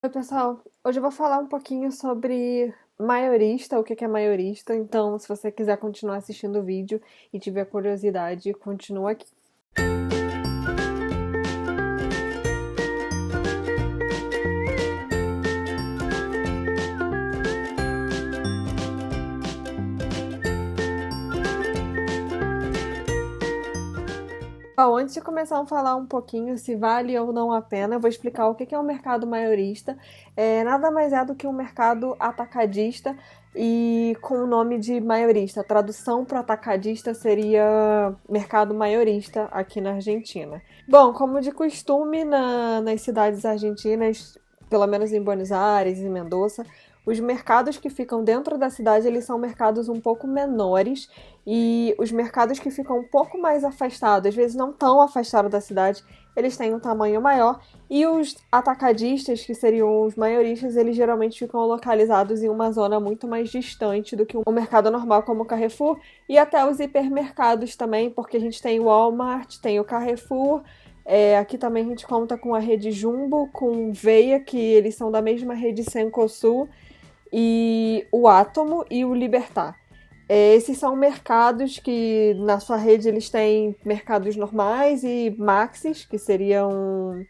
Oi, pessoal. Hoje eu vou falar um pouquinho sobre maiorista, o que que é maiorista. Então, se você quiser continuar assistindo o vídeo e tiver curiosidade, continua aqui. Bom, antes de começar a falar um pouquinho se vale ou não a pena, eu vou explicar o que que é o mercado maiorista. Nada mais é do que um mercado atacadista e com o nome de maiorista. A tradução para atacadista seria mercado maiorista aqui na Argentina. Bom, como de costume nas cidades argentinas, pelo menos em Buenos Aires e Mendoza, os mercados que ficam dentro da cidade, eles são mercados um pouco menores e os mercados que ficam um pouco mais afastados, às vezes não tão afastados da cidade, eles têm um tamanho maior. E os atacadistas, que seriam os maioristas, eles geralmente ficam localizados em uma zona muito mais distante do que um mercado normal como o Carrefour. E até os hipermercados também, porque a gente tem o Walmart, tem o Carrefour. Aqui também a gente conta com a rede Jumbo, com Veia, que eles são da mesma rede Cencosud, e o Átomo e o Libertar. Esses são mercados que na sua rede eles têm mercados normais e maxis, que seriam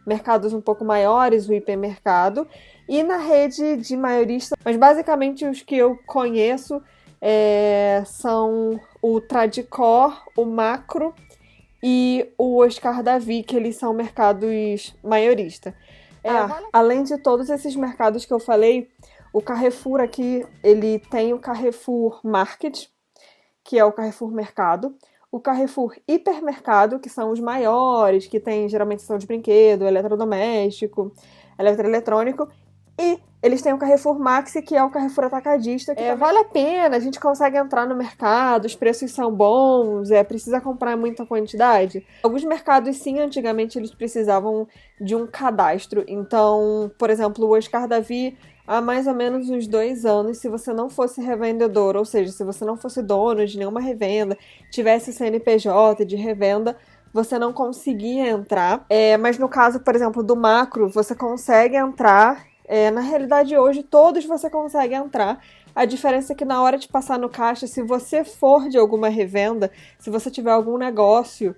mercados um pouco maiores, o hipermercado, e na rede de maiorista, mas basicamente os que eu conheço são o Tradicor, o Macro e o Oscar Davi, que eles são mercados maioristas. Além de todos esses mercados que eu falei, o Carrefour aqui, ele tem o Carrefour Market, que é o Carrefour Mercado, o Carrefour Hipermercado, que são os maiores, que tem geralmente são de brinquedo, eletrodoméstico, eletroeletrônico, e eles têm o Carrefour Maxi, que é o Carrefour Atacadista, que vale a pena, a gente consegue entrar no mercado, os preços são bons, precisa comprar muita quantidade. Alguns mercados, sim, antigamente eles precisavam de um cadastro. Então, por exemplo, o Oscar Davi, há mais ou menos uns 2 anos, se você não fosse revendedor, ou seja, se você não fosse dono de nenhuma revenda, tivesse CNPJ de revenda, você não conseguia entrar. Mas no caso, por exemplo, do Macro, você consegue entrar. Na realidade, hoje, todos você consegue entrar. A diferença é que na hora de passar no caixa, se você for de alguma revenda, se você tiver algum negócio,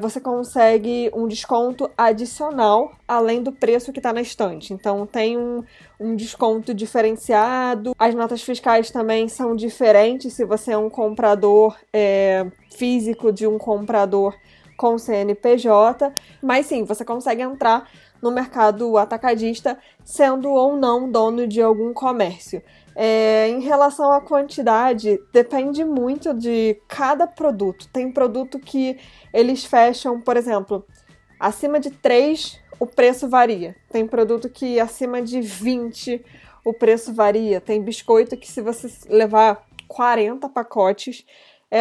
você consegue um desconto adicional, além do preço que está na estante. Então, tem um desconto diferenciado. As notas fiscais também são diferentes se você é um comprador físico de um comprador com CNPJ. Mas sim, você consegue entrar no mercado atacadista, sendo ou não dono de algum comércio. Em relação à quantidade, depende muito de cada produto. Tem produto que eles fecham, por exemplo, acima de 3 o preço varia. Tem produto que acima de 20 o preço varia. Tem biscoito que se você levar 40 pacotes,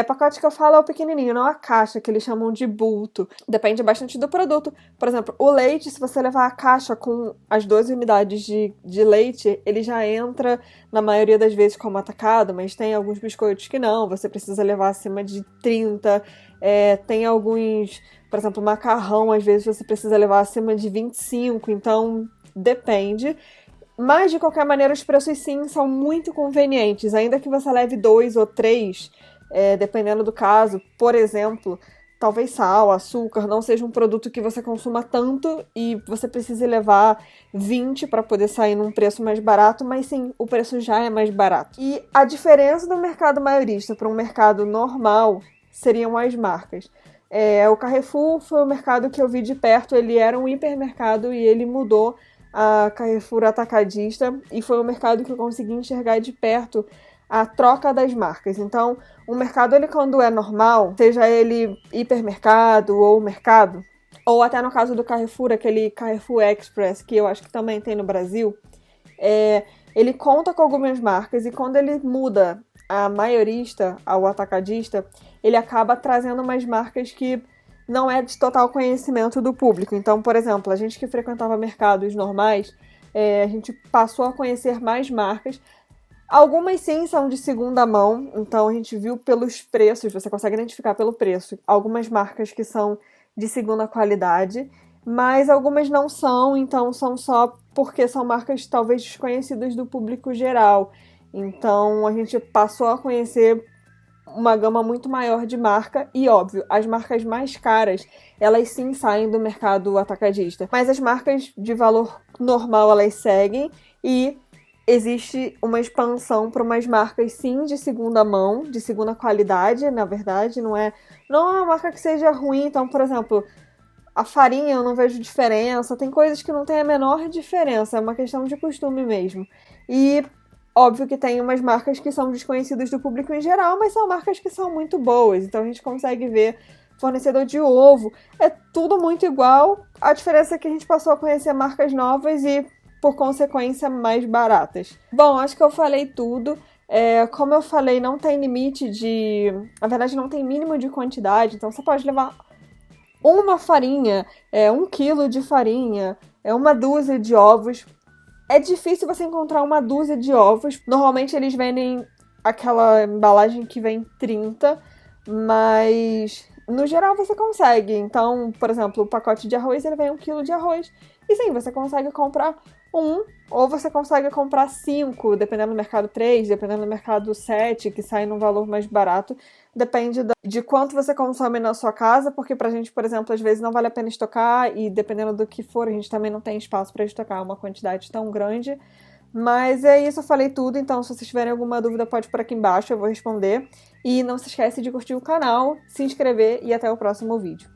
pacote que eu falo é o pequenininho, não a caixa, que eles chamam de bulto. Depende bastante do produto. Por exemplo, o leite, se você levar a caixa com as 12 unidades de leite, ele já entra, na maioria das vezes, como atacado, mas tem alguns biscoitos que não, você precisa levar acima de 30. Tem alguns, por exemplo, macarrão, às vezes você precisa levar acima de 25, então depende. Mas, de qualquer maneira, os preços sim são muito convenientes, ainda que você leve 2 ou 3, dependendo do caso. Por exemplo, talvez sal, açúcar não seja um produto que você consuma tanto e você precise levar 20 para poder sair num preço mais barato, mas sim, o preço já é mais barato. E a diferença do mercado maiorista para um mercado normal seriam as marcas. O Carrefour foi o mercado que eu vi de perto, ele era um hipermercado e ele mudou a Carrefour Atacadista, e foi um mercado que eu consegui enxergar de perto a troca das marcas. Então, o mercado, ele quando é normal, seja ele hipermercado ou mercado, ou até no caso do Carrefour, aquele Carrefour Express, que eu acho que também tem no Brasil, ele conta com algumas marcas, e quando ele muda a maiorista ao atacadista, ele acaba trazendo umas marcas que não é de total conhecimento do público. Então, por exemplo, a gente que frequentava mercados normais, a gente passou a conhecer mais marcas. Algumas sim são de segunda mão, então a gente viu pelos preços, você consegue identificar pelo preço algumas marcas que são de segunda qualidade, mas algumas não são, então são só porque são marcas talvez desconhecidas do público geral. Então a gente passou a conhecer uma gama muito maior de marca e, óbvio, as marcas mais caras, elas sim saem do mercado atacadista. Mas as marcas de valor normal, elas seguem e existe uma expansão para umas marcas, sim, de segunda mão, de segunda qualidade, na verdade. Não é uma marca que seja ruim. Então, por exemplo, a farinha eu não vejo diferença. Tem coisas que não tem a menor diferença. É uma questão de costume mesmo. E óbvio que tem umas marcas que são desconhecidas do público em geral, mas são marcas que são muito boas. Então a gente consegue ver fornecedor de ovo. É tudo muito igual. A diferença é que a gente passou a conhecer marcas novas e, por consequência, mais baratas. Bom, acho que eu falei tudo. Como eu falei, não tem limite de... Na verdade, não tem mínimo de quantidade. Então você pode levar uma farinha, 1 quilo de farinha, uma dúzia de ovos. É difícil você encontrar uma dúzia de ovos. Normalmente eles vendem aquela embalagem que vem 30, mas no geral você consegue. Então, por exemplo, o pacote de arroz, ele vem 1 quilo de arroz. E sim, você consegue comprar ou você consegue comprar 5, dependendo do mercado 3, dependendo do mercado 7, que sai num valor mais barato. Depende de quanto você consome na sua casa, porque pra gente, por exemplo, às vezes não vale a pena estocar e dependendo do que for, a gente também não tem espaço para estocar uma quantidade tão grande. Mas é isso, eu falei tudo, então se vocês tiverem alguma dúvida pode por aqui embaixo, eu vou responder. E não se esquece de curtir o canal, se inscrever e até o próximo vídeo.